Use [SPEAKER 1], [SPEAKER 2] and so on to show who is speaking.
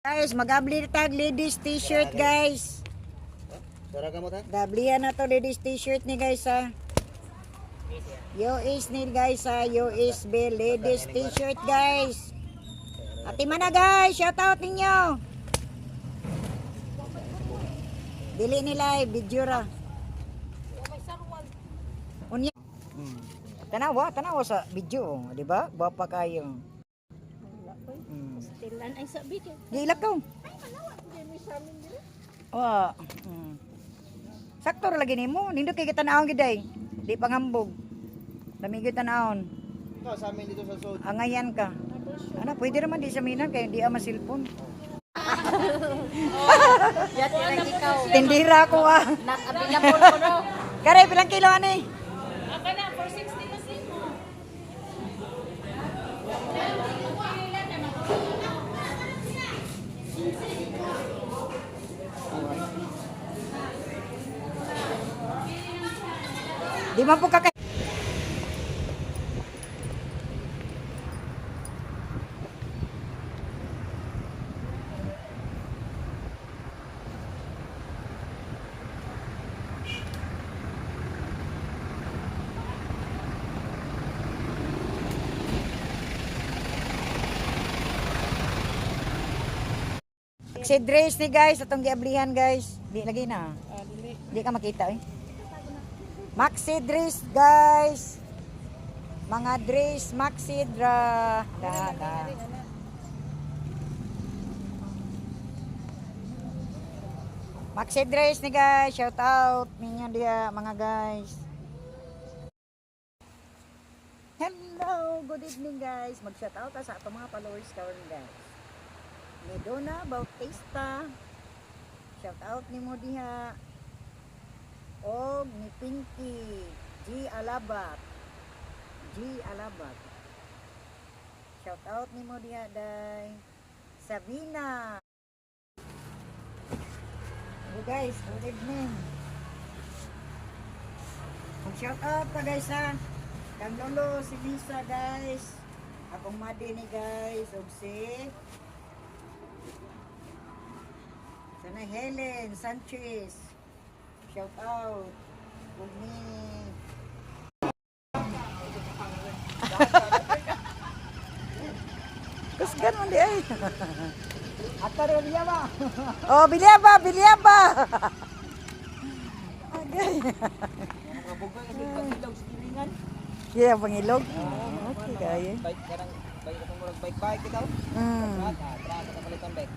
[SPEAKER 1] Guys, magabli tag ladies t-shirt guys. Gablihan na to ladies t-shirt ni guys ha. US ni guys ha, USB ladies t-shirt guys. Ati mana guys, shout out ninyo. Dili nila video ra. Unya. Tanawa sa video, di ba? Bapa kayo.
[SPEAKER 2] Tilan ay sa video.
[SPEAKER 1] Gilak ko. Wa. Sakto ra lagi nimo. Nindot kay kita-naon giday. Di pangambog. Lami gyud tan-aon.
[SPEAKER 3] Ikaw sa amin dito sa Sud.
[SPEAKER 1] Angayan ka. Ana, pwede raman di sa minan kay di ama cellphone.
[SPEAKER 2] Yat lang ikaw.
[SPEAKER 1] Tindira ko ah.
[SPEAKER 2] Not available ko no.
[SPEAKER 1] Kare pilang kilo ani?
[SPEAKER 2] Aka na 460 na simo.
[SPEAKER 1] Di man po kaka si dress ni guys, atong giablihan guys. Di lagi na. Di ka makita eh. Maxi dress guys. Mga dress maxi dra. Da. Maxi dress ni guys, shout out ninyo dia mga guys. Hello, good evening guys. Mag-shout out sa atong mga followers karon guys. Ni Donna Bautista. Shout out ni mo diha. O ni Pinky G Alabat. Shout out ni mo diha day. Sabina. Hello guys, good evening. Shout out pa guys ha. Kang Lolo si Lisa guys. Akong madi ni guys, og si Sana Helen Sanchez. Shout out. Bumi. Kus ganon di ay. Atar Bilyaba. Oh, Bilyaba. Agay.
[SPEAKER 3] Nakabugan na din pangilog sa kilingan.
[SPEAKER 1] Yeah, pangilog. Okay, kaya.
[SPEAKER 3] Bike karang bike murag bike kita.
[SPEAKER 1] Mm.
[SPEAKER 3] Traka kapalitan bike.